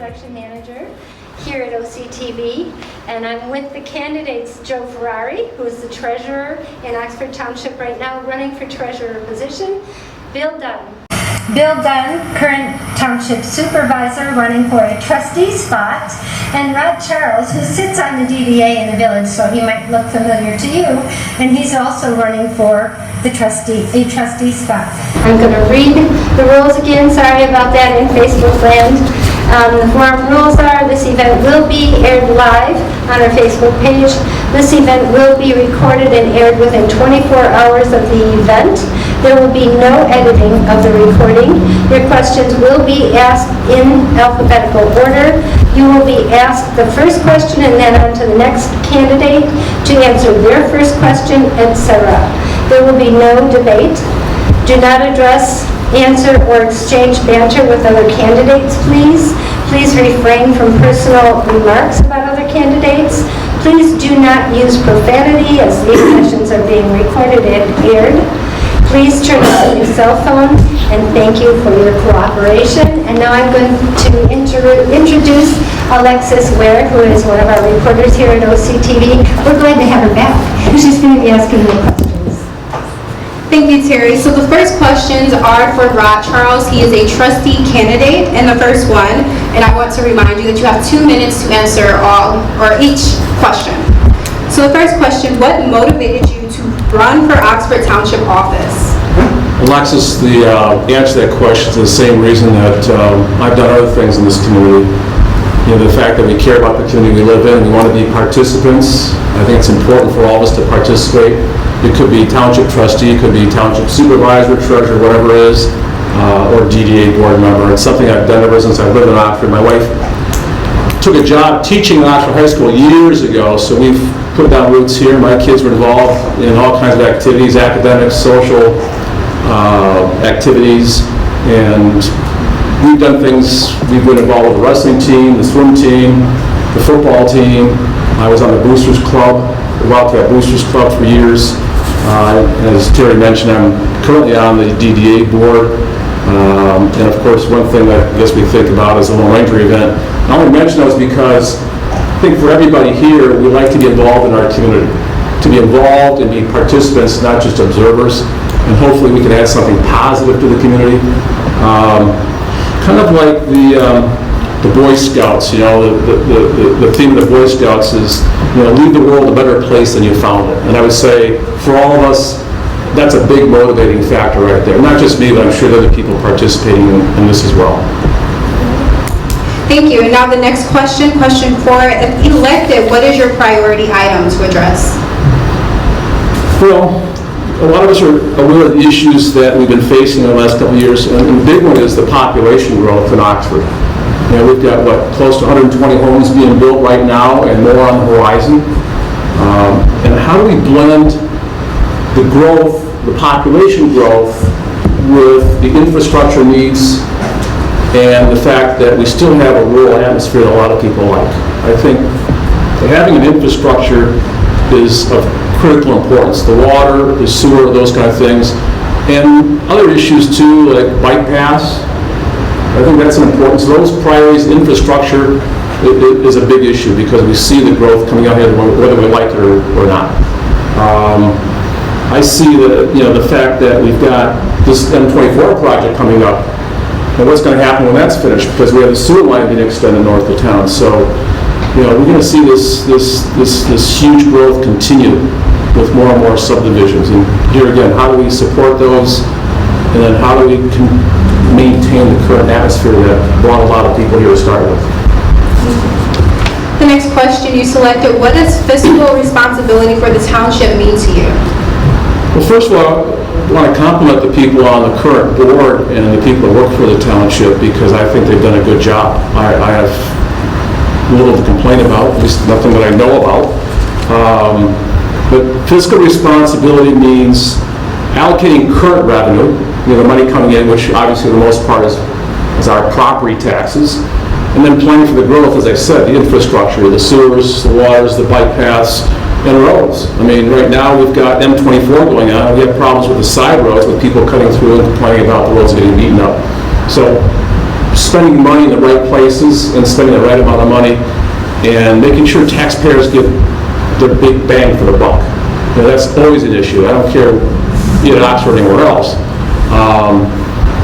Production Manager here at OCTV, and I'm with the candidates Joe Ferrari, who is the Treasurer in Oxford Township right now, running for Treasurer position, Bill Dunn, current Township Supervisor, running for a trustee spot, and Rod Charles, who sits on the DDA in the village, so he might look familiar to you, and he's also running for the trustee spot. I'm going to read the rules again. Sorry about that in Facebook land. The forum rules are: this event will be aired live on our Facebook page. This event will be recorded and aired within 24 hours of the event. There will be no editing of the recording. Your questions will be asked in alphabetical order. You will be asked the first question and then on to the next candidate to answer their first question, etc. There will be no debate. Do not address, answer, or exchange banter with other candidates, please. Please refrain from personal remarks about other candidates. Please do not use profanity, as these sessions are being recorded and aired. Please turn off your cell phone, and thank you for your cooperation. And now I'm going to introduce Alexis Ware, who is one of our reporters here at OCTV. We're glad to have her back. She's going to be asking you questions. Thank you, Terry. So the first questions are for Rod Charles. He is a trustee candidate in the first one, and I want to remind you that you have 2 minutes to answer each question. So the first question: what motivated you to run for Oxford Township office? Alexis, the answer to that question is the same reason that I've done other things in this community. You know, the fact that we care about the community we live in, we want to be participants. I think it's important for all of us to participate. It could be township trustee, it could be township supervisor, treasurer, whatever it is, or DDA board member. It's something I've done ever since I've lived in Oxford. My wife took a job teaching at Oxford High School years ago, so we've put down roots here. My kids were involved in all kinds of activities, academic, social activities, and we've done things. We've been involved with the wrestling team, the swim team, the football team. I was on the Boosters Club, the Wildcat Boosters Club for years. As Terry mentioned, I'm currently on the DDA board. And of course, one thing that I guess we think about is the Lone Ranger event. I only mention those because I think for everybody here, we like to be involved in our community. To be involved and be participants, not just observers. And hopefully we can add something positive to the community. Kind of like the Boy Scouts, you know, the theme of the Boy Scouts is, you know, leave the world a better place than you found it. And I would say, for all of us, that's a big motivating factor right there. Not just me, but I'm sure there are other people participating in this as well. Thank you. And now the next question, question 4. If elected, what is your priority item to address? Well, a lot of us are aware of the issues that we've been facing in the last couple of years, and the big one is the population growth in Oxford. You know, we've got, close to 120 homes being built right now and more on the horizon. And how do we blend the growth, the population growth, with the infrastructure needs and the fact that we still have a rural atmosphere that a lot of people like? I think having an infrastructure is of critical importance. The water, the sewer, those kind of things. And other issues too, like bike paths. I think that's important. So those priorities, infrastructure is a big issue because we see the growth coming out here whether we like it or not. I see that, you know, the fact that we've got this M24 project coming up, and what's going to happen when that's finished, because we have the sewer line being extended north of town. So, you know, we're going to see this huge growth continue with more and more subdivisions. And here again, how do we support those, and then how do we maintain the current atmosphere that brought a lot of people here to start with? The next question you selected: what does fiscal responsibility for the township mean to you? Well, first of all, I want to compliment the people on the current board and the people that work for the township, because I think they've done a good job. I have little to complain about, at least nothing that I know about. But fiscal responsibility means allocating current revenue, you know, the money coming in, which obviously for the most part is our property taxes, and then planning for the growth, as I said, the infrastructure, the sewers, the waters, the bike paths, and roads. I mean, right now we've got M24 going on. We have problems with the side roads with people cutting through and complaining about the roads getting beaten up. So spending money in the right places and spending the right amount of money and making sure taxpayers get their big bang for the buck. You know, that's always an issue. I don't care be it Oxford or anywhere else.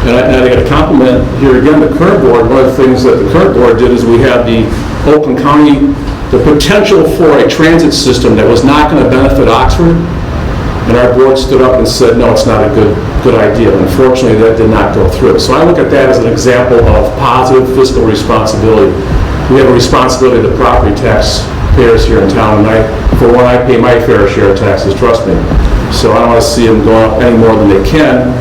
And I got to compliment here again the current board. One of the things that the current board did is we had the Oakland County, the potential for a transit system that was not going to benefit Oxford, and our board stood up and said, no, it's not a good idea. Unfortunately, that did not go through. So I look at that as an example of positive fiscal responsibility. We have a responsibility to the property tax payers here in town, and for one, I pay my fair share of taxes, trust me. So I don't want to see them go up any more than they can,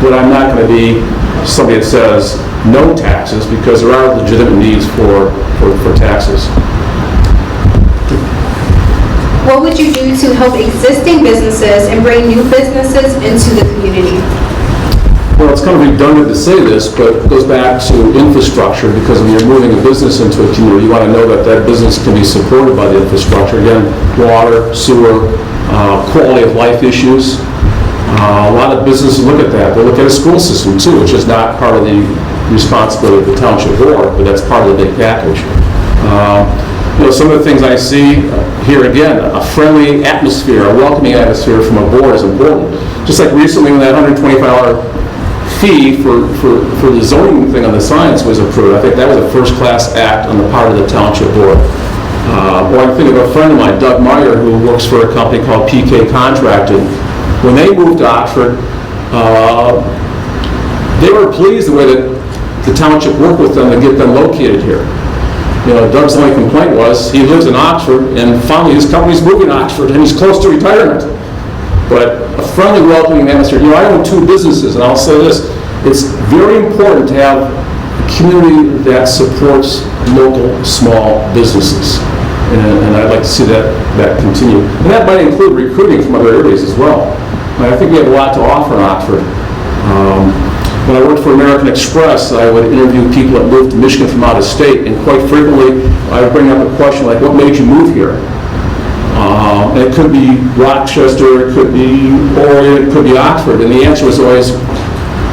but I'm not going to be somebody that says no taxes, because there are legitimate needs for taxes. What would you do to help existing businesses and bring new businesses into the community? Well, it's kind of redundant to say this, but it goes back to infrastructure, because when you're moving a business into a community, you want to know that that business can be supported by the infrastructure. Again, water, sewer, quality of life issues. A lot of businesses look at that. They look at a school system too, which is not part of the responsibility of the township board, but that's part of the big package. You know, some of the things I see here again, a friendly atmosphere, a welcoming atmosphere from a board is important. Just like recently when that $125 fee for the zoning thing on the signs was approved, I think that was a first-class act on the part of the township board. Or I think of a friend of mine, Doug Meyer, who works for a company called PK Contracting. When they moved to Oxford, they were pleased the way that the township worked with them to get them located here. You know, Doug's only complaint was he lives in Oxford, and finally his company's moving to Oxford, and he's close to retirement. But a friendly, welcoming atmosphere. You know, I own 2 businesses, and I'll say this: it's very important to have a community that supports local, small businesses. And I'd like to see that continue. And that might include recruiting from other areas as well. I think we have a lot to offer in Oxford. When I worked for American Express, I would interview people that moved to Michigan from out of state, and quite frequently I would bring up a question like, what made you move here? And it could be Rochester, it could be Orion, it could be Oxford, and the answer was always,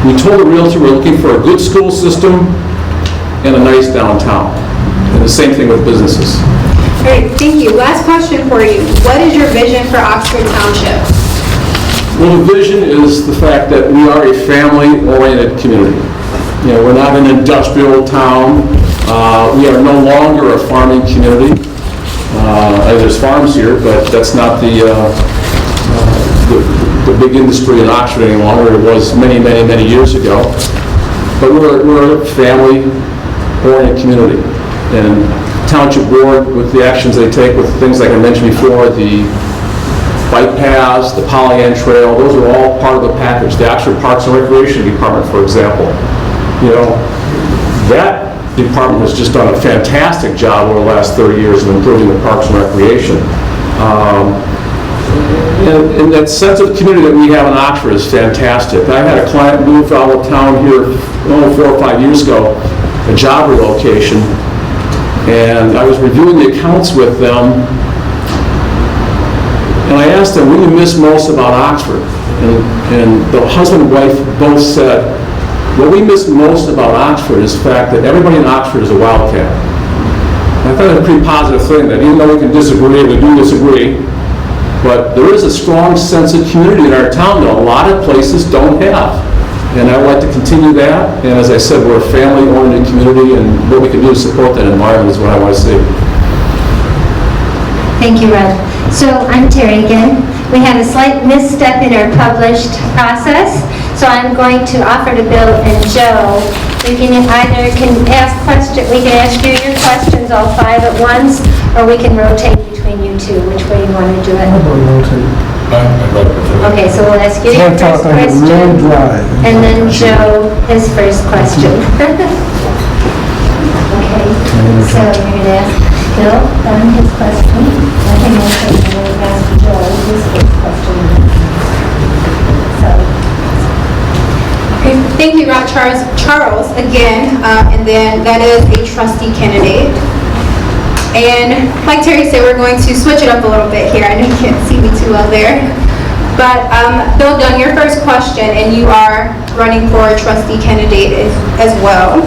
we told the realtor we're looking for a good school system and a nice downtown. And the same thing with businesses. Great, thank you. Last question for you. What is your vision for Oxford Township? Well, the vision is the fact that we are a family-oriented community. You know, we're not an industrial town. We are no longer a farming community. There's farms here, but that's not the big industry in Oxford any longer. It was many, many, many years ago. But we're a family-oriented community. And Township Board, with the actions they take, with things like I mentioned before, the bike paths, the Pollyant Trail, those are all part of the package. The Oxford Parks and Recreation Department, for example. You know, that department has just done a fantastic job over the last 30 years of improving the parks and recreation. And that sense of community that we have in Oxford is fantastic. I had a client move out of town here only 4 or 5 years ago, a job relocation, and I was reviewing the accounts with them, and I asked them, what do you miss most about Oxford? And the husband and wife both said, what we miss most about Oxford is the fact that everybody in Oxford is a wildcat. And I thought it was a pretty positive thing, that even though we can disagree, we do disagree, but there is a strong sense of community in our town that a lot of places don't have. And I would like to continue that, and as I said, we're a family-oriented community, and what we can do to support that environment is what I want to see. Thank you, Red. So I'm Terry again. We had a slight misstep in our published process, so I'm going to offer to Bill and Joe. We can either ask you your questions all 5 at once, or we can rotate between you 2. Which way you want to do it? Okay, so we'll ask you your first question, and then Joe his first question. Okay, so you're going to ask Bill his question. I think we'll ask Joe his first question. So. Okay, thank you, Rob Charles again, and then that is a trustee candidate. And like Terry said, we're going to switch it up a little bit here. I know you can't see me too well there. But Bill Dunn, your first question, and you are running for a trustee candidate as well.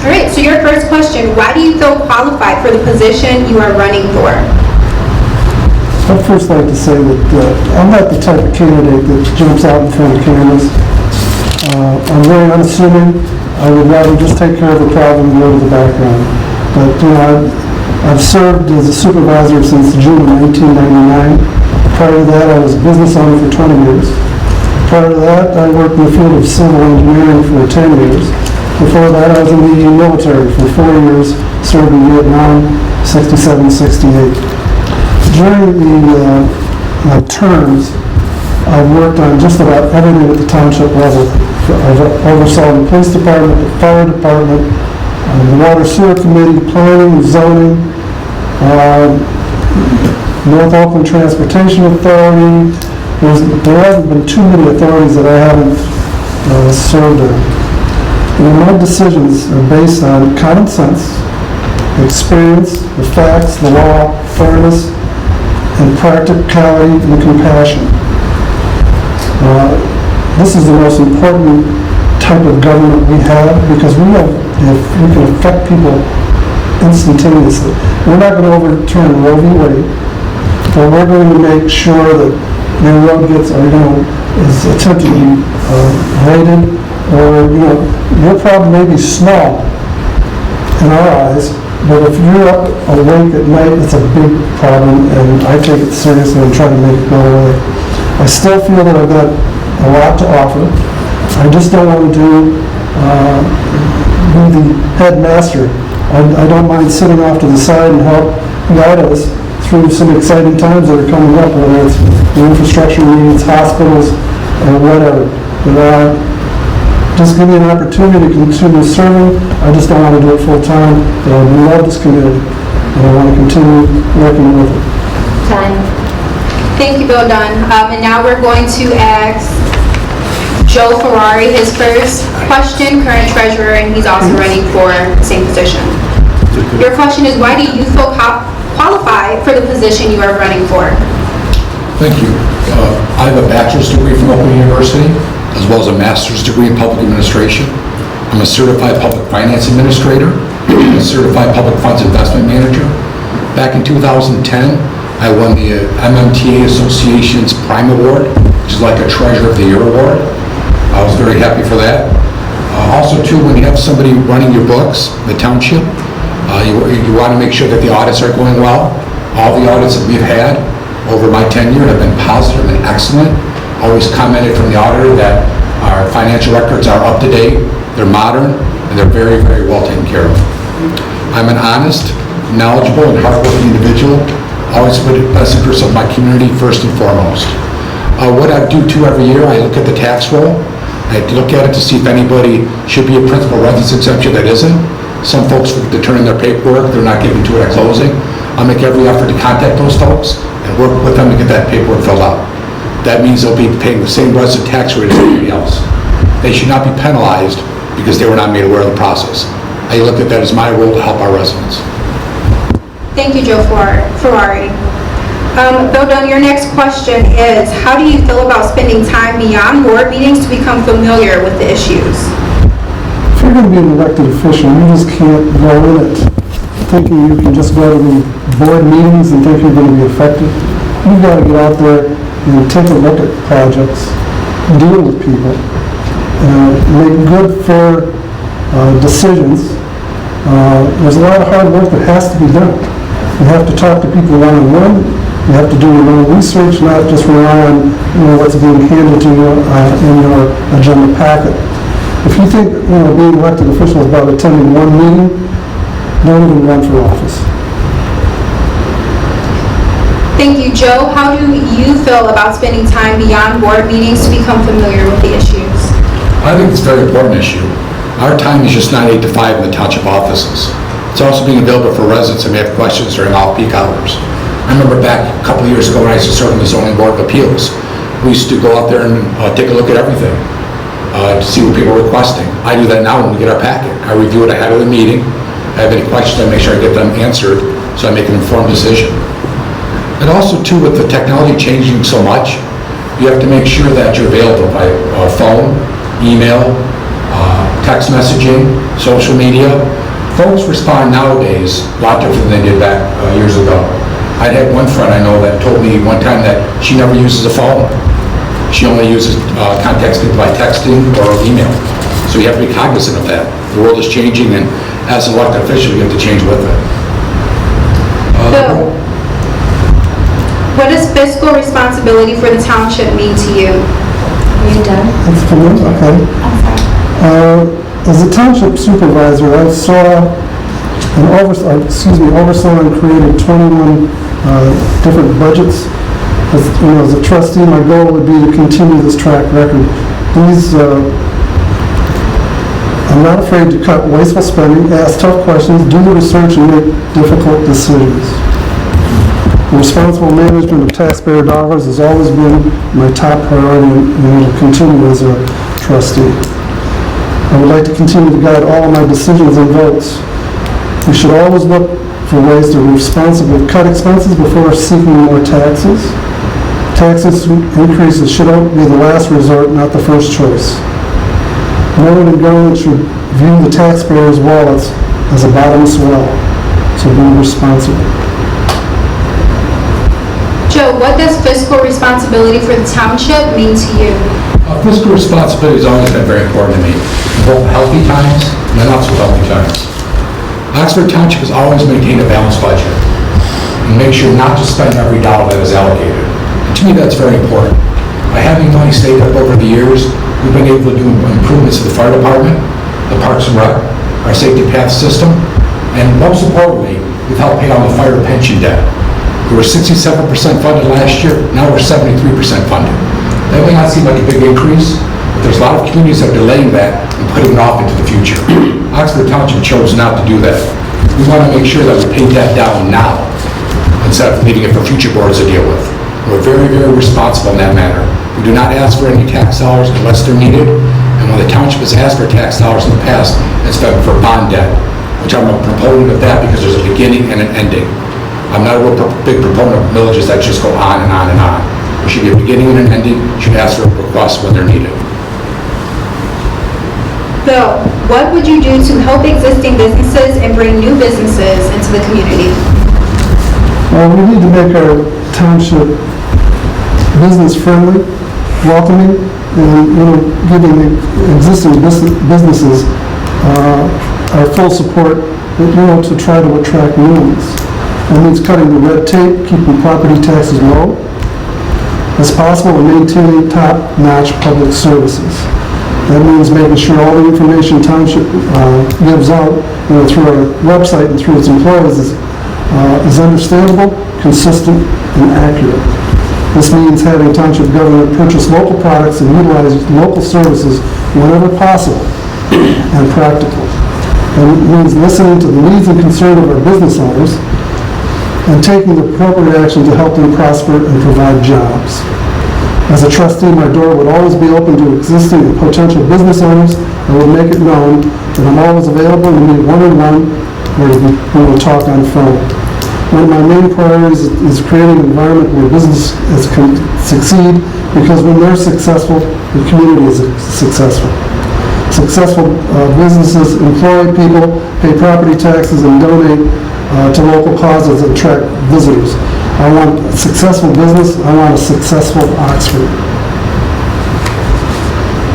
All right, so your first question, why do you feel qualified for the position you are running for? I'd first like to say that I'm not the type of candidate that jumps out in front of cameras. I'm very unassuming. I would rather just take care of the problem and go to the background. But, I've served as a supervisor since June of 1999. Prior to that, I was a business owner for 20 years. Prior to that, I worked in the field of civil engineering for 10 years. Before that, I was in the military for 4 years, served in Vietnam, 67, 68. During my terms, I've worked on just about everything at the township level. I've oversaw the police department, the fire department, the water sewer committee, planning, zoning, North Oakland Transportation Authority. There haven't been too many authorities that I haven't served in. My decisions are based on common sense, experience, the facts, the law, fairness, and practicality and compassion. This is the most important type of government we have because we can affect people instantaneously. We're not going to overturn Roe v. Wade, but we're going to make sure that your road is attempted to be rated, or your problem may be small in our eyes, but if you're up awake at night, it's a big problem, and I take it seriously and try to make it go away. I still feel that I've got a lot to offer. I just don't want to be the headmaster. I don't mind sitting off to the side and help guide us through some exciting times that are coming up, whether it's the infrastructure needs, hospitals, or whatever. But just give me an opportunity to continue serving. I just don't want to do it full time. But I love this community, and I want to continue working with it. Time. Thank you, Bill Dunn. And now we're going to ask Joe Ferrari his first question, current treasurer, and he's also running for the same position. Your question is, why do you feel qualified for the position you are running for? Thank you. I have a bachelor's degree from Oakland University, as well as a master's degree in public administration. I'm a certified public finance administrator, a certified public funds investment manager. Back in 2010, I won the MMTA Association's Prime Award, which is like a Treasurer of the Year award. I was very happy for that. Also, too, when you have somebody running your books, the township, you want to make sure that the audits are going well. All the audits that we've had over my tenure have been positive and excellent. Always commented from the auditor that our financial records are up to date, they're modern, and they're very, very well taken care of. I'm an honest, knowledgeable, and hardworking individual. Always put the best interest of my community first and foremost. What I do too every year, I look at the tax roll. I look at it to see if anybody should be a principal residence exemption that isn't. Some folks to turn in their paperwork, they're not given to it at closing. I'll make every effort to contact those folks and work with them to get that paperwork filled out. That means they'll be paying the same resident tax rate as everybody else. They should not be penalized because they were not made aware of the process. I look at that as my role to help our residents. Thank you, Joe Ferrari. Bill Dunn, your next question is, how do you feel about spending time beyond board meetings to become familiar with the issues? If you're going to be an elected official, you just can't go in it thinking you can just go to the board meetings and think you're going to be effective. You've got to get out there and take a look at projects, deal with people, make good, fair decisions. There's a lot of hard work that has to be done. You have to talk to people one-on-one. You have to do your own research, not just rely on what's being handed to you in your agenda packet. If you think being elected official is about attending one meeting, don't even run for office. Thank you, Joe. How do you feel about spending time beyond board meetings to become familiar with the issues? I think it's a very important issue. Our time is just not 8 to 5 in the township offices. It's also being available for residents that may have questions during off-peak hours. I remember back a couple of years ago when I used to serve on the Zoning Board of Appeals. We used to go out there and take a look at everything to see what people are requesting. I do that now when we get our packet. I review it ahead of the meeting. If I have any questions, I make sure I get them answered so I make an informed decision. And also, too, with the technology changing so much, you have to make sure that you're available by phone, email, text messaging, social media. Folks respond nowadays a lot different than they did back years ago. I had one friend I know that told me one time that she never uses a phone. She only uses contacts people by texting or email. So you have to be cognizant of that. The world is changing, and as an elected official, you have to change with it. Bill, what does fiscal responsibility for the township mean to you? Are you done? That's for me, okay. As a township supervisor, I oversaw and created 21 different budgets. As a trustee, my goal would be to continue this track record. I'm not afraid to cut wasteful spending, ask tough questions, do the research, and make difficult decisions. The responsible management of taxpayer dollars has always been my top priority and will continue as a trustee. I would like to continue to guide all of my decisions and votes. We should always look for ways to responsibly cut expenses before seeking more taxes. Taxes increases should be the last resort, not the first choice. No one in government should view the taxpayers' wallets as a bottomless well, so be responsible. Joe, what does fiscal responsibility for the township mean to you? Fiscal responsibility has always been very important to me, both healthy times and not so healthy times. Oxford Township has always maintained a balanced budget and make sure not to spend every dollar that is allocated. And to me, that's very important. By having money saved up over the years, we've been able to do improvements to the fire department, the Parks and Rec, our safety path system, and most importantly, we've helped pay down the fire pension debt. We were 67% funded last year, now we're 73% funded. That may not seem like a big increase, but there's a lot of communities that are delaying that and putting it off into the future. Oxford Township chose not to do that. We want to make sure that we pay that down now instead of leaving it for future boards to deal with. We're very, very responsible in that matter. We do not ask for any tax dollars unless they're needed, and when the township has asked for tax dollars in the past, it's been for bond debt, which I'm a proponent of that because there's a beginning and an ending. I'm not a real big proponent of villages that just go on and on and on. There should be a beginning and an ending. You should ask for requests when they're needed. Bill, what would you do to help existing businesses and bring new businesses into the community? Well, we need to make our township business-friendly, welcoming, and giving the existing businesses our full support, to try to attract new ones. That means cutting the red tape, keeping property taxes low as possible, and maintaining top-notch public services. That means making sure all the information township gives out through our website and through its employees is understandable, consistent, and accurate. This means having township government purchase local products and utilize local services whenever possible and practical. And it means listening to the needs and concerns of our business owners and taking the appropriate action to help them prosper and provide jobs. As a trustee, my door would always be open to existing and potential business owners, and would make it known that I'm always available to meet one-on-one where we will talk on the phone. One of my main priorities is creating an environment where businesses can succeed, because when they're successful, the community is successful. Successful businesses employ people, pay property taxes, and donate to local causes that attract visitors. I want a successful business. I want a successful Oxford.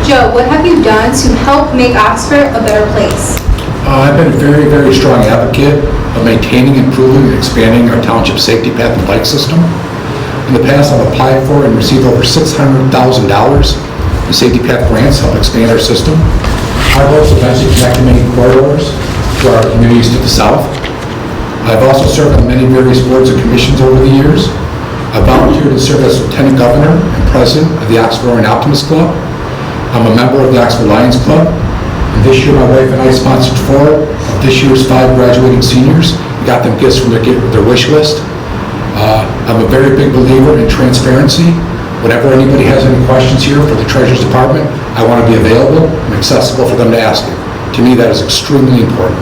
Joe, what have you done to help make Oxford a better place? I've been a very, very strong advocate of maintaining, improving, and expanding our township safety path and bike system. In the past, I've applied for and received over $600,000 in safety path grants to help expand our system. Our goal is to eventually connect many corridors to our communities to the south. I've also served on many various boards and commissions over the years. I volunteered to serve as Lieutenant Governor and President of the Oxford Orient Optimist Club. I'm a member of the Oxford Lions Club. And this year, my wife and I sponsored 4 of this year's 5 graduating seniors and got them gifts from their wish list. I'm a very big believer in transparency. Whenever anybody has any questions here for the Treasurer's Department, I want to be available and accessible for them to ask it. To me, that is extremely important.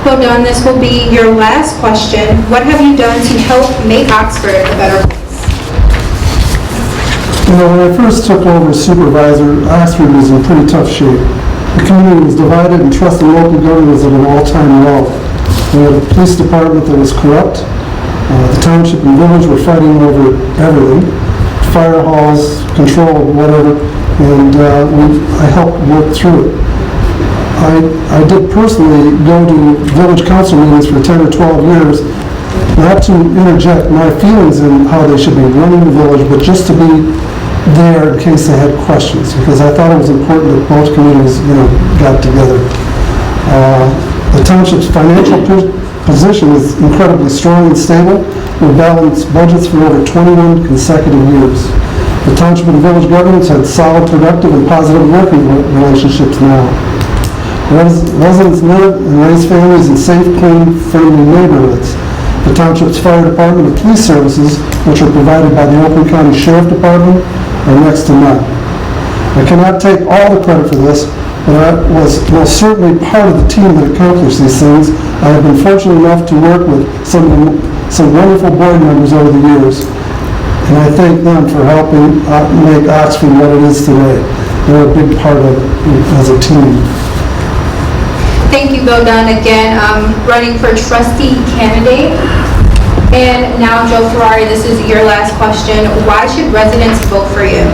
Well done. This will be your last question. What have you done to help make Oxford a better place? You know, when I first took over as supervisor, Oxford was in pretty tough shape. The community was divided and trust in local government was at an all-time low. We had a police department that was corrupt. The township and village were fighting over everything, fire halls, control, whatever, and I helped work through it. I did personally go to village council meetings for 10 or 12 years, not to interject my feelings in how they should be running the village, but just to be there in case they had questions, because I thought it was important that both communities, got together. The township's financial position is incredibly strong and stable. We've balanced budgets for over 21 consecutive years. The township and village governments had solid, productive, and positive working relationships now. Residents live and raise families in safe, clean, friendly neighborhoods. The township's fire department and police services, which are provided by the Oakland County Sheriff Department, are next to none. I cannot take all the credit for this, but I was most certainly part of the team that accomplished these things. I have been fortunate enough to work with some wonderful board members over the years, and I thank them for helping make Oxford what it is today. They're a big part of it as a team. Thank you, Bill Dunn, again, running for trustee candidate. And now, Joe Ferrari, this is your last question. Why should residents vote for you?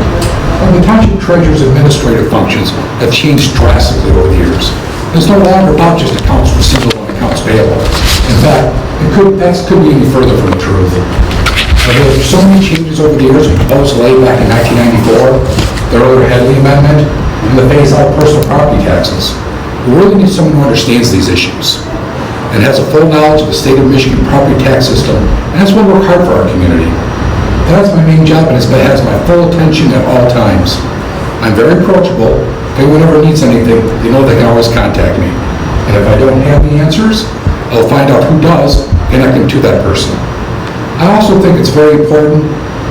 Well, the township treasurer's administrative functions have changed drastically over the years. It's no longer about just accounts receivable and accounts payable. In fact, that couldn't be any further from the truth. There are so many changes over the years, proposed late back in 1994, the earlier Headley Amendment, and the phase out of personal property taxes. We really need someone who understands these issues and has a full knowledge of the state of Michigan property tax system, and that's what we work hard for our community. That's my main job, and it has my full attention at all times. I'm very approachable. If anyone ever needs anything, they know they can always contact me. And if I don't have the answers, I'll find out who does, connect them to that person. I also think it's very important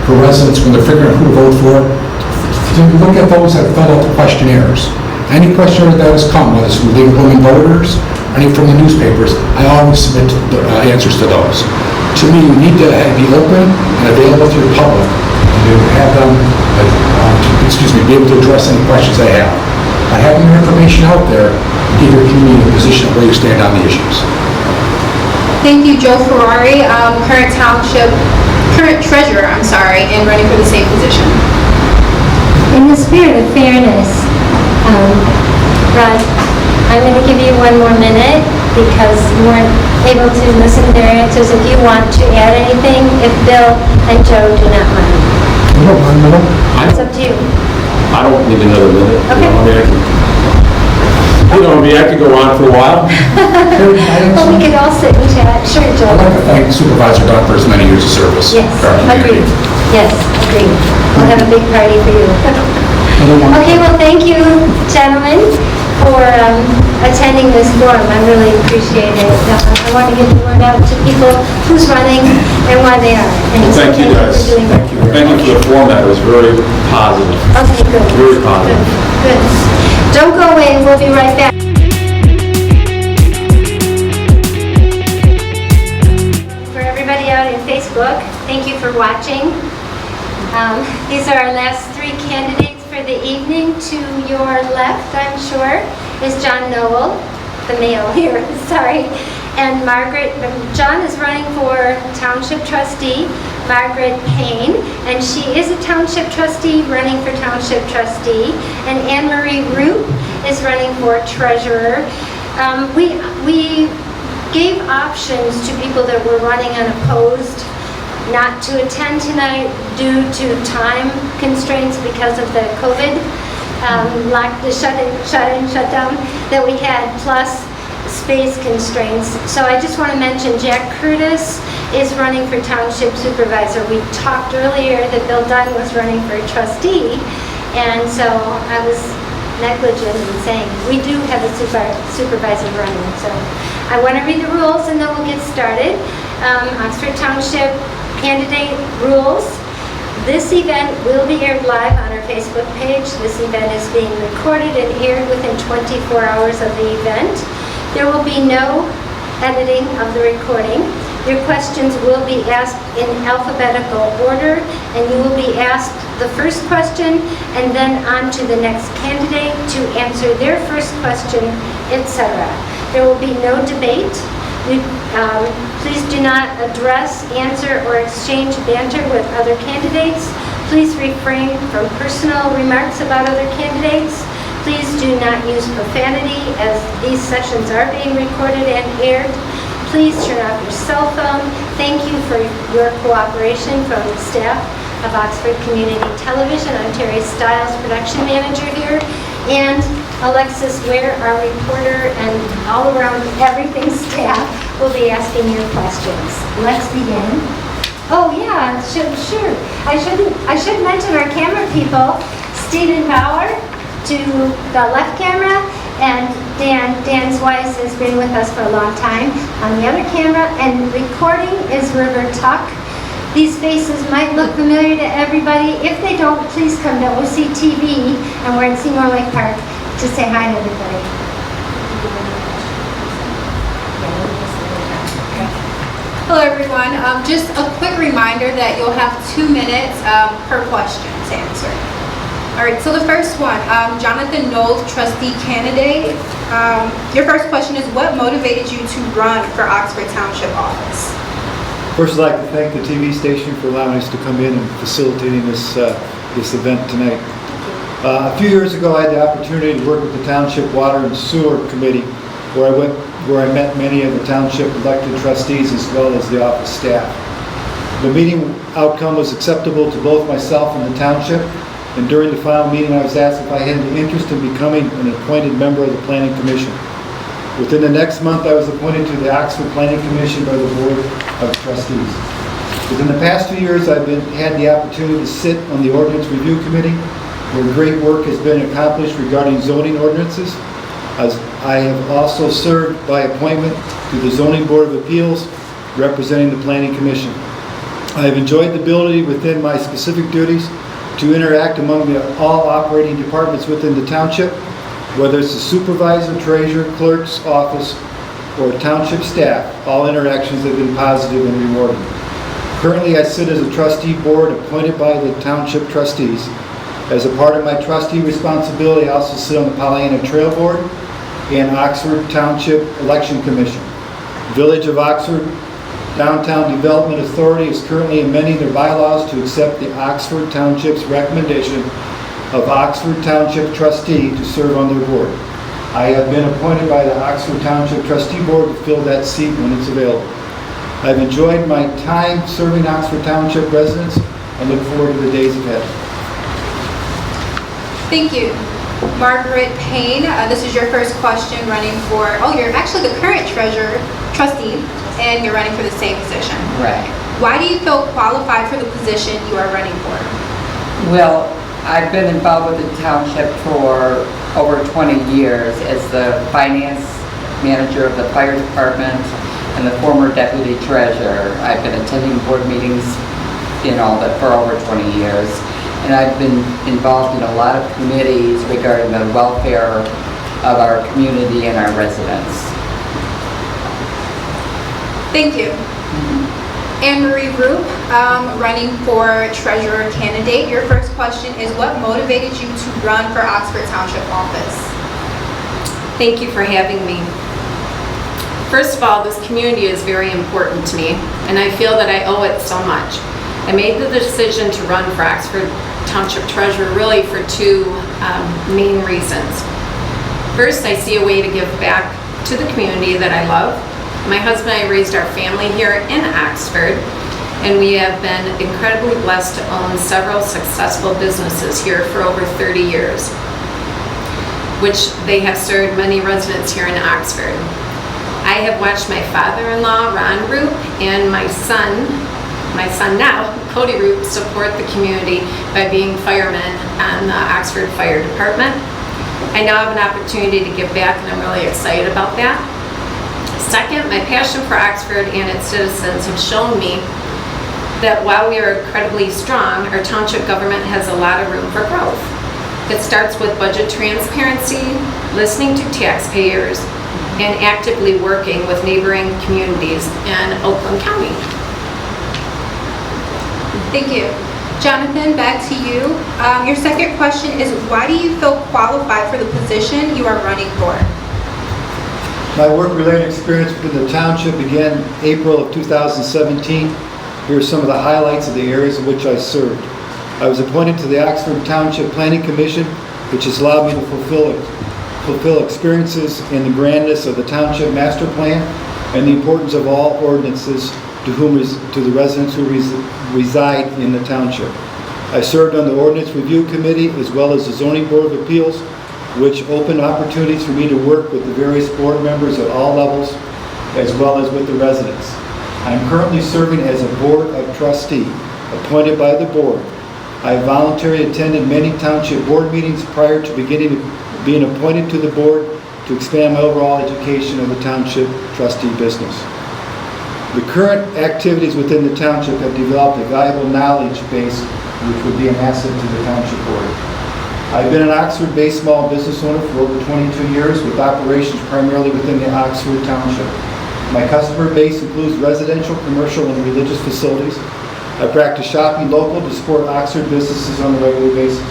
for residents, when they're figuring out who to vote for, to look at those that fill out the questionnaires. Any questionnaire that has come, whether it's from legal women voters, or any from the newspapers, I always submit the answers to those. To me, you need to be open and available to the public, and to have them, be able to address any questions they have. By having your information out there, give your community a position of where you stand on the issues. Thank you, Joe Ferrari, current treasurer, and running for the same position. In the spirit of fairness, Rod, I'm going to give you one more minute because you weren't able to listen to their answers. If you want to add anything, if Bill and Joe do not mind. I don't mind at all. It's up to you. I don't need another minute. Okay. I could go on for a while. Well, we could all sit and chat. Sure, Joe. I'd like to thank Supervisor Dunn for his many years of service. Yes, for our community. agreed. Yes, agreed. We'll have a big party for you. Okay, well, thank you, gentlemen, for attending this forum. I really appreciate it. I want to get the word out to people who's running and why they are. And so Thank you, guys. for doing that. Thank you for the format. It was very positive. Okay, good. Very positive. Good. Don't go away. We'll be right back. For everybody out in Facebook, thank you for watching. These are our last three candidates for the evening. To your left, I'm sure, is John Noel, the male here, sorry, and Margaret. John is running for Township Trustee, Margaret Payne, and she is a Township Trustee running for Township Trustee, and Anne Marie Root is running for Treasurer. We gave options to people that were running unopposed not to attend tonight due to time constraints because of the COVID shutdown that we had, plus space constraints. So I just want to mention Jack Curtis is running for Township Supervisor. We talked earlier that Bill Dunn was running for Trustee, and so I was negligent in saying we do have a supervisor running. So I want to read the rules and then we'll get started. Oxford Township candidate rules. This event will be aired live on our Facebook page. This event is being recorded and aired within 24 hours of the event. There will be no editing of the recording. Your questions will be asked in alphabetical order, and you will be asked the first question and then on to the next candidate to answer their first question, etc. There will be no debate. Please do not address, answer, or exchange banter with other candidates. Please refrain from personal remarks about other candidates. Please do not use profanity, as these sessions are being recorded and aired. Please turn off your cell phone. Thank you for your cooperation from the staff of Oxford Community Television. I'm Terry Stiles, production manager here, and Alexis Ware, our reporter, and all around everything staff will be asking you questions. Let's begin. Oh yeah, sure. I should mention our camera people, Stephen Bauer to the left camera, and Dan Weiss has been with us for a long time on the other camera, and recording is River Tuck. These faces might look familiar to everybody. If they don't, please come to OCTV, and we're in Seymour Lake Park to say hi to everybody. Hello everyone. Just a quick reminder that you'll have 2 minutes per question to answer. All right, so the first one, Jonathan Knowles, trustee candidate. Your first question is, what motivated you to run for Oxford Township office? First, I'd like to thank the TV station for allowing us to come in and facilitating this event tonight. A few years ago, I had the opportunity to work with the Township Water and Sewer Committee, where I met many of the township elected trustees as well as the office staff. The meeting outcome was acceptable to both myself and the township, and during the final meeting I was asked if I had any interest in becoming an appointed member of the Planning Commission. Within the next month I was appointed to the Oxford Planning Commission by the Board of Trustees. Within the past 2 years I've had the opportunity to sit on the Ordinance Review Committee, where great work has been accomplished regarding zoning ordinances. I have also served by appointment to the Zoning Board of Appeals, representing the Planning Commission. I have enjoyed the ability within my specific duties to interact among all operating departments within the township, whether it's the supervisor, treasurer, clerk's office, or township staff. All interactions have been positive and rewarding. Currently, I sit as a trustee board appointed by the township trustees. As a part of my trustee responsibility, I also sit on the Pollyanna Trail Board and Oxford Township Election Commission. Village of Oxford Downtown Development Authority is currently amending their bylaws to accept the Oxford Township's recommendation of Oxford Township trustee to serve on their board. I have been appointed by the Oxford Township Trustee Board to fill that seat when it's available. I've enjoyed my time serving Oxford Township residents and look forward to the days ahead. Thank you. Margaret Payne, this is your first question running for, you're actually the current trustee, and you're running for the same position. Right. Why do you feel qualified for the position you are running for? Well, I've been involved with the township for over 20 years as the finance manager of the fire department and the former deputy treasurer. I've been attending board meetings, for over 20 years. And I've been involved in a lot of committees regarding the welfare of our community and our residents. Thank you. Anne-Marie Roop, running for treasurer candidate. Your first question is, what motivated you to run for Oxford Township office? Thank you for having me. First of all, this community is very important to me, and I feel that I owe it so much. I made the decision to run for Oxford Township Treasurer really for two main reasons. First, I see a way to give back to the community that I love. My husband and I raised our family here in Oxford, and we have been incredibly blessed to own several successful businesses here for over 30 years, which they have served many residents here in Oxford. I have watched my father-in-law, Ron Roop, and my son now, Cody Roop, support the community by being firemen on the Oxford Fire Department. I now have an opportunity to give back, and I'm really excited about that. Second, my passion for Oxford and its citizens have shown me that while we are incredibly strong, our township government has a lot of room for growth. It starts with budget transparency, listening to taxpayers, and actively working with neighboring communities in Oakland County. Thank you. Jonathan, back to you. Your second question is, why do you feel qualified for the position you are running for? My work-related experience within the township began April of 2017. Here are some of the highlights of the areas in which I served. I was appointed to the Oxford Township Planning Commission, which has allowed me to fulfill experiences in the grandness of the township master plan and the importance of all ordinances to the residents who reside in the township. I served on the Ordinance Review Committee as well as the Zoning Board of Appeals, which opened opportunities for me to work with the various board members at all levels, as well as with the residents. I'm currently serving as a Board of Trustee, appointed by the board. I voluntarily attended many township board meetings prior to being appointed to the board to expand my overall education of the township trustee business. The current activities within the township have developed a valuable knowledge base which would be an asset to the township board. I've been an Oxford-based small business owner for over 22 years with operations primarily within the Oxford Township. My customer base includes residential, commercial, and religious facilities. I practice shopping local to support Oxford businesses on a regular basis.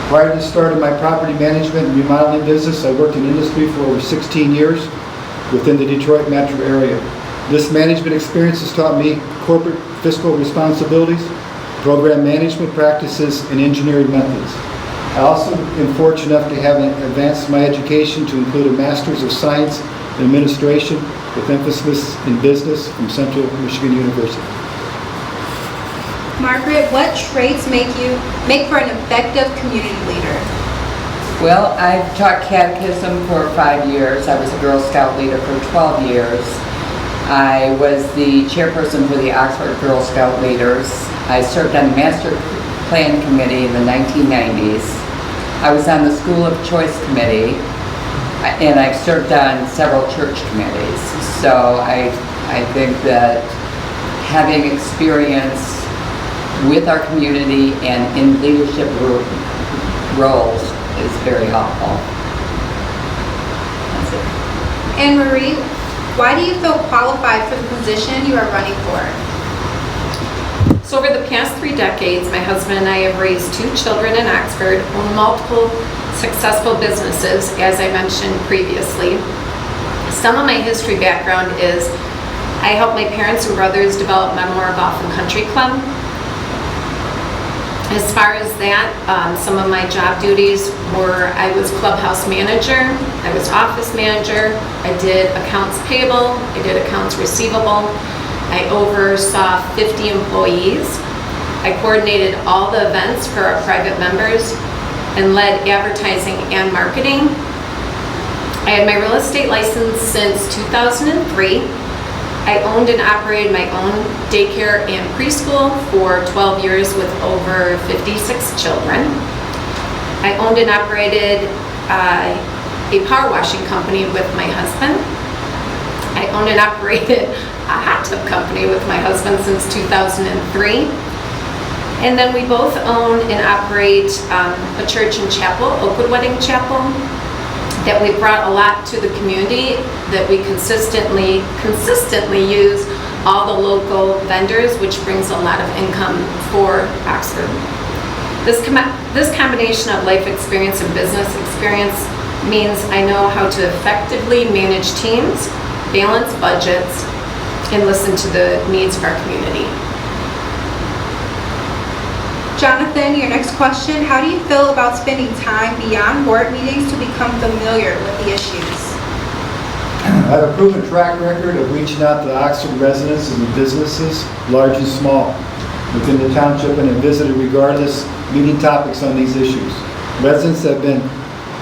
Prior to the start of my property management and remodeling business, I worked in industry for over 16 years within the Detroit metro area. This management experience has taught me corporate fiscal responsibilities, program management practices, and engineering methods. I also am fortunate enough to have advanced my education to include a Master's of Science in Administration with emphasis in business from Central Michigan University. Margaret, what traits make for an effective community leader? Well, I've taught catechism for 5 years. I was a Girl Scout leader for 12 years. I was the chairperson for the Oxford Girl Scout Leaders. I served on the Master Plan Committee in the 1990s. I was on the School of Choice Committee, and I've served on several church committees. So I think that having experience with our community and in leadership roles is very helpful. That's it. Anne Marie, why do you feel qualified for the position you are running for? So over the past 3 decades, my husband and I have raised 2 children in Oxford, own multiple successful businesses, as I mentioned previously. Some of my history background is I helped my parents and brothers develop Memoir Golf and Country Club. As far as that, some of my job duties were I was clubhouse manager, I was office manager, I did accounts payable, I did accounts receivable, I oversaw 50 employees, I coordinated all the events for our private members, and led advertising and marketing. I had my real estate license since 2003. I owned and operated my own daycare and preschool for 12 years with over 56 children. I owned and operated a power washing company with my husband. I owned and operated a hot tub company with my husband since 2003. And then we both own and operate a church and chapel, Oakwood Wedding Chapel, that we brought a lot to the community, that we consistently use all the local vendors, which brings a lot of income for Oxford. This combination of life experience and business experience means I know how to effectively manage teams, balance budgets, and listen to the needs of our community. Jonathan, your next question, how do you feel about spending time beyond board meetings to become familiar with the issues? I have a proven track record of reaching out to Oxford residents and businesses, large and small, within the township, and have visited regardless meeting topics on these issues. Residents have been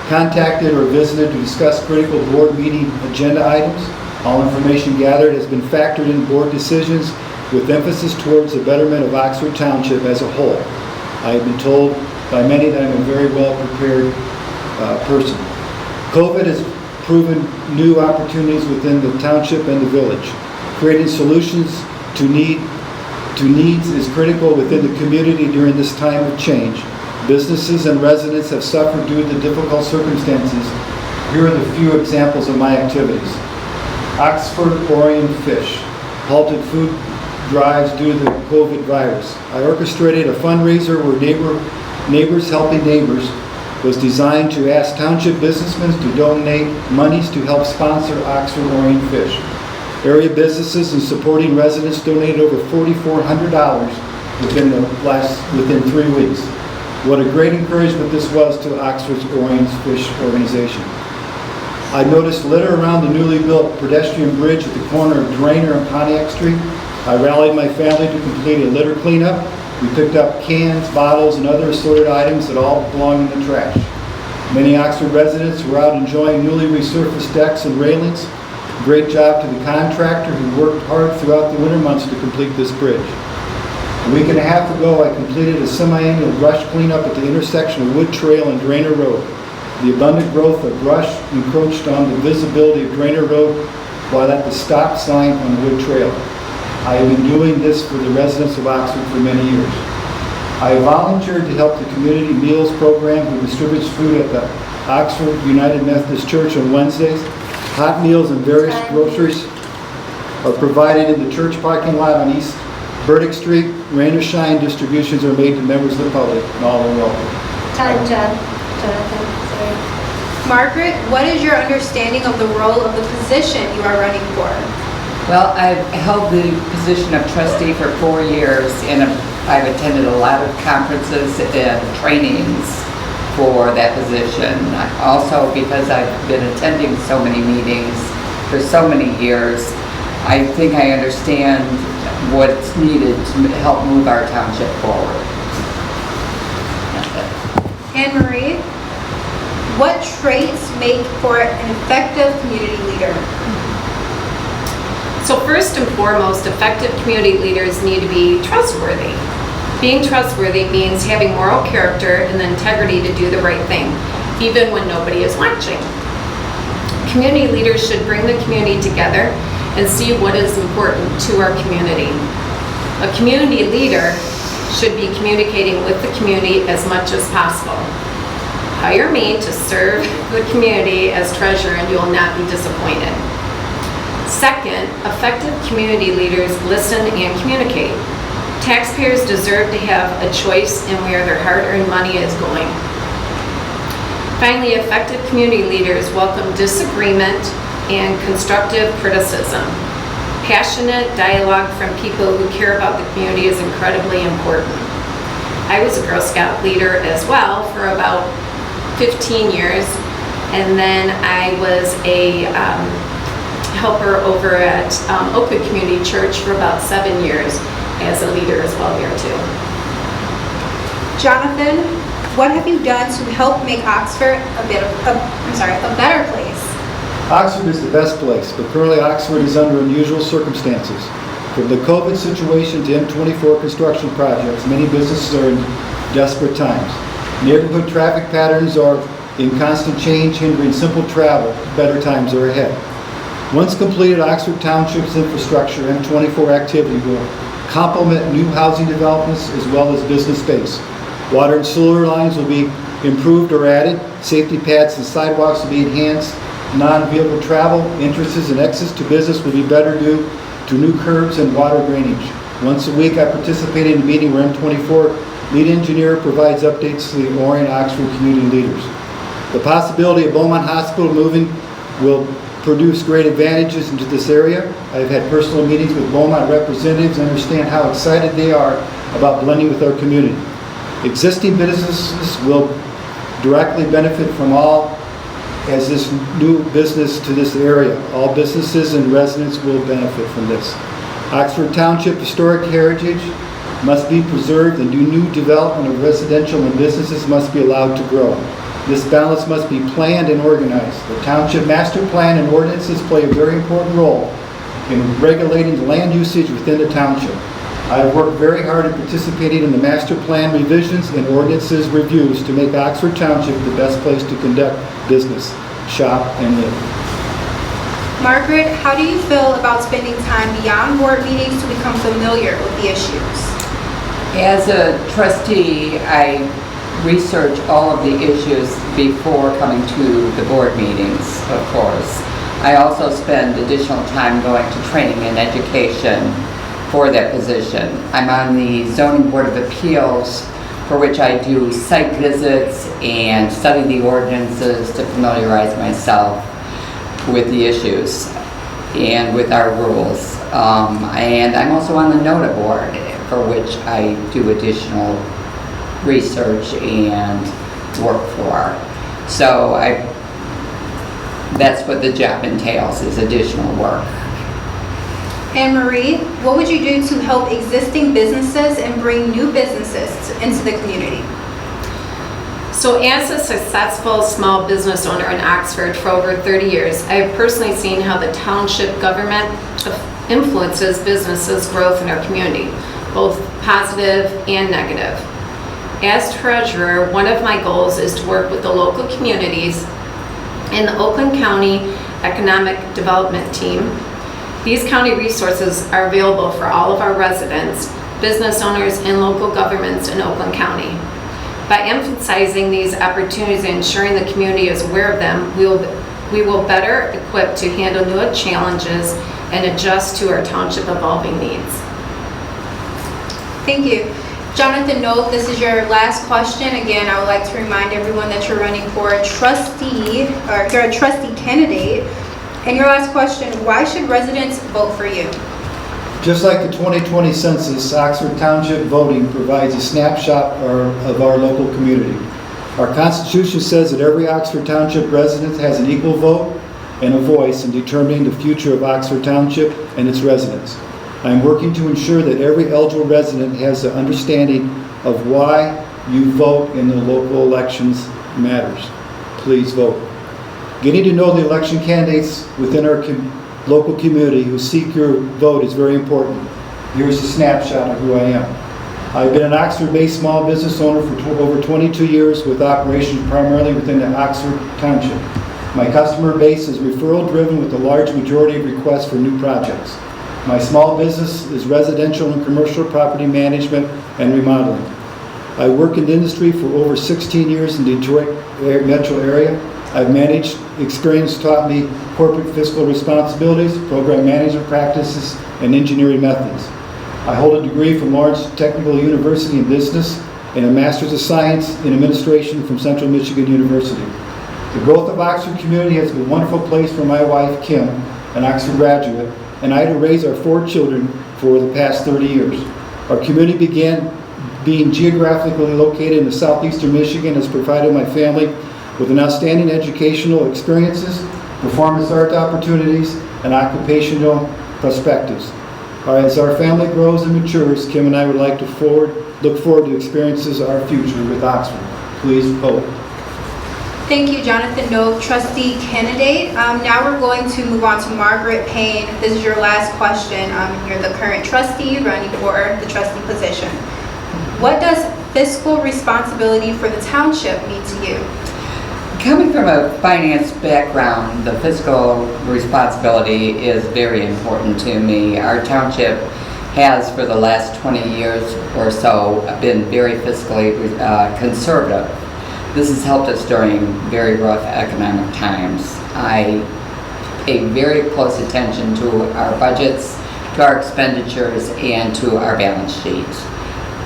contacted or visited to discuss critical board meeting agenda items. All information gathered has been factored in board decisions with emphasis towards the betterment of Oxford Township as a whole. I have been told by many that I'm a very well-prepared person. COVID has proven new opportunities within the township and the village. Creating solutions to needs is critical within the community during this time of change. Businesses and residents have suffered due to the difficult circumstances Here are the few examples of my activities. Oxford Orion Fish halted food drives due to the COVID virus. I orchestrated a fundraiser where Neighbors Helping Neighbors was designed to ask township businessmen to donate monies to help sponsor Oxford Orion Fish. Area businesses and supporting residents donated over $4,400 within 3 weeks. What a great encouragement this was to Oxford's Orion Fish organization. I noticed litter around the newly built pedestrian bridge at the corner of Drainer and Pontiac Street. I rallied my family to complete a litter cleanup. We picked up cans, bottles, and other assorted items that all belong in the trash. Many Oxford residents were out enjoying newly resurfaced decks and railings. Great job to the contractor who worked hard throughout the winter months to complete this bridge. A week and a half ago, I completed a semi-annual brush cleanup at the intersection of Wood Trail and Drainer Road. The abundant growth of brush encroached on the visibility of Drainer Road while at the stop sign on Wood Trail. I have been doing this for the residents of Oxford for many years. I volunteered to help the Community Meals Program, who distributes food at the Oxford United Methodist Church on Wednesdays. Hot meals and various groceries are provided in the church parking lot on East Burdick Street. Rain or shine, distributions are made to members of the public, and all are welcome. Time, Jonathan. Sorry. Margaret, what is your understanding of the role of the position you are running for? Well, I've held the position of trustee for 4 years, and I've attended a lot of conferences and trainings for that position. Also, because I've been attending so many meetings for so many years, I think I understand what's needed to help move our township forward. Anne Marie, what traits make for an effective community leader? So first and foremost, effective community leaders need to be trustworthy. Being trustworthy means having moral character and the integrity to do the right thing, even when nobody is watching. Community leaders should bring the community together and see what is important to our community. A community leader should be communicating with the community as much as possible. Hire me to serve the community as treasurer and you will not be disappointed. Second, effective community leaders listen and communicate. Taxpayers deserve to have a choice in where their hard-earned money is going. Finally, effective community leaders welcome disagreement and constructive criticism. Passionate dialogue from people who care about the community is incredibly important. I was a Girl Scout leader as well for about 15 years, and then I was a helper over at Oakwood Community Church for about 7 years as a leader as well there too. Jonathan, what have you done to help make Oxford a better place? Oxford is the best place, but currently Oxford is under unusual circumstances. From the COVID situation to M24 construction projects, many businesses are in desperate times. Neighborhood traffic patterns are in constant change, hindering simple travel. Better times are ahead. Once completed, Oxford Township's infrastructure M24 activity will complement new housing developments as well as business space. Water and sewer lines will be improved or added. Safety pads and sidewalks will be enhanced. Non-vehicle travel, entrances and exits to business will be better due to new curbs and water drainage. Once a week, I participate in a meeting where M24 lead engineer provides updates to the Orion Oxford community leaders. The possibility of Beaumont Hospital moving will produce great advantages into this area. I've had personal meetings with Beaumont representatives and understand how excited they are about blending with our community. Existing businesses will directly benefit from all as this new business to this area. All businesses and residents will benefit from this. Oxford Township historic heritage must be preserved and new development of residential and businesses must be allowed to grow. This balance must be planned and organized. The Township Master Plan and ordinances play a very important role in regulating the land usage within the township. I have worked very hard at participating in the Master Plan revisions and ordinances reviews to make Oxford Township the best place to conduct business, shop, and live. Margaret, how do you feel about spending time beyond board meetings to become familiar with the issues? As a trustee, I research all of the issues before coming to the board meetings, of course. I also spend additional time going to training and education for that position. I'm on the Zoning Board of Appeals, for which I do site visits and study the ordinances to familiarize myself with the issues and with our rules. And I'm also on the NOTA board, for which I do additional research and work for. So that's what the job entails, is additional work. Anne Marie, what would you do to help existing businesses and bring new businesses into the community? So as a successful small business owner in Oxford for over 30 years, I have personally seen how the township government influences businesses' growth in our community, both positive and negative. As treasurer, one of my goals is to work with the local communities and the Oakland County Economic Development Team. These county resources are available for all of our residents, business owners, and local governments in Oakland County. By emphasizing these opportunities and ensuring the community is aware of them, we will better equipped to handle new challenges and adjust to our township evolving needs. Thank you. Jonathan Knope, this is your last question. Again, I would like to remind everyone that you're running for a trustee, or you're a trustee candidate. And your last question, why should residents vote for you? Just like the 2020 census, Oxford Township voting provides a snapshot of our local community. Our Constitution says that every Oxford Township resident has an equal vote and a voice in determining the future of Oxford Township and its residents. I am working to ensure that every eligible resident has the understanding of why you vote in the local elections matters. Please vote. Getting to know the election candidates within our local community who seek your vote is very important. Here's a snapshot of who I am. I've been an Oxford-based small business owner for over 22 years with operations primarily within the Oxford Township. My customer base is referral-driven with a large majority of requests for new projects. My small business is residential and commercial property management and remodeling. I work in the industry for over 16 years in Detroit metro area. I've managed experience taught me corporate fiscal responsibilities, program management practices, and engineering methods. I hold a degree from Lawrence Technical University in Business and a Master's of Science in Administration from Central Michigan University. The growth of Oxford community has been a wonderful place for my wife, Kim, an Oxford graduate, and I to raise our 4 children for the past 30 years. Our community began being geographically located in the southeastern Michigan has provided my family with an outstanding educational experiences, performance art opportunities, and occupational perspectives. As our family grows and matures, Kim and I would like to look forward to experiences of our future with Oxford. Please vote. Thank you, Jonathan Knope, trustee candidate. Now we're going to move on to Margaret Payne. This is your last question. You're the current trustee running for the trustee position. What does fiscal responsibility for the township mean to you? Coming from a finance background, the fiscal responsibility is very important to me. Our township has, for the last 20 years or so, been very fiscally conservative. This has helped us during very rough economic times. I pay very close attention to our budgets, to our expenditures, and to our balance sheet.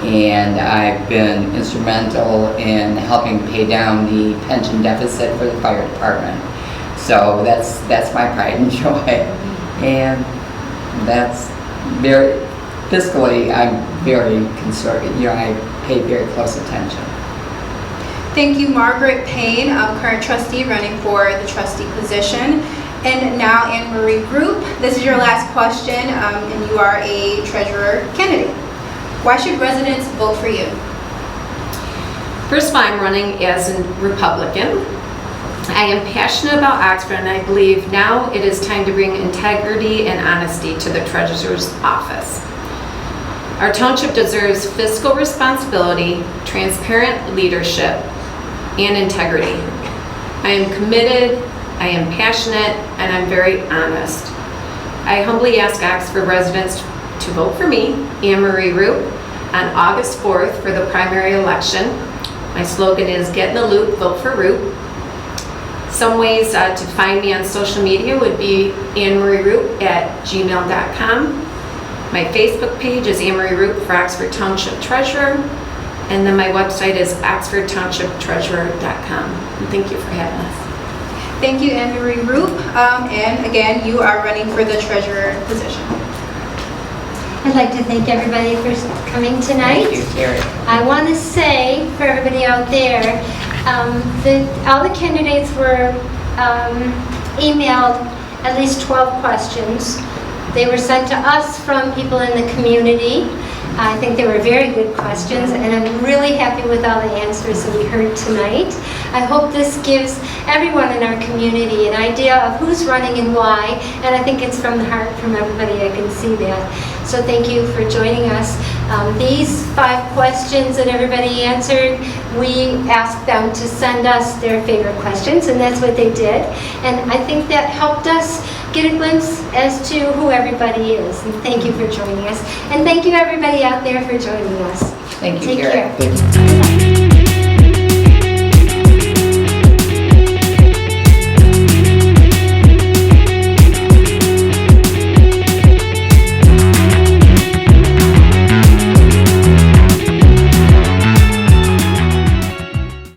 And I've been instrumental in helping pay down the pension deficit for the fire department. So that's my pride and joy. And that's very, fiscally, I'm very conservative. I pay very close attention. Thank you, Margaret Payne, current trustee running for the trustee position. And now Anne Marie Group, this is your last question, and you are a treasurer candidate. Why should residents vote for you? First of all, I'm running as a Republican. I am passionate about Oxford, and I believe now it is time to bring integrity and honesty to the treasurer's office. Our township deserves fiscal responsibility, transparent leadership, and integrity. I am committed, I am passionate, and I'm very honest. I humbly ask Oxford residents to vote for me, Anne Marie Roop, on August 4th for the primary election. My slogan is Get in the Loop, Vote for Root. Some ways to find me on social media would be AnnMarieRoot@gmail.com. My Facebook page is Anne-Marie Root for Oxford Township Treasurer. And then my website is oxfordtownshiптreasurer.com. And thank you for having us. Thank you, Anne-Marie Roop. And again, you are running for the treasurer position. I'd like to thank everybody for coming tonight. Thank you, Terry. I want to say for everybody out there, all the candidates were emailed at least 12 questions. They were sent to us from people in the community. I think they were very good questions, and I'm really happy with all the answers that we heard tonight. I hope this gives everyone in our community an idea of who's running and why, and I think it's from the heart from everybody. I can see that. So thank you for joining us. These 5 questions that everybody answered, we asked them to send us their favorite questions, and that's what they did. And I think that helped us get a glimpse as to who everybody is. And thank you for joining us. And thank you everybody out there for joining us. Thank you, Take Terry. care. Thank you.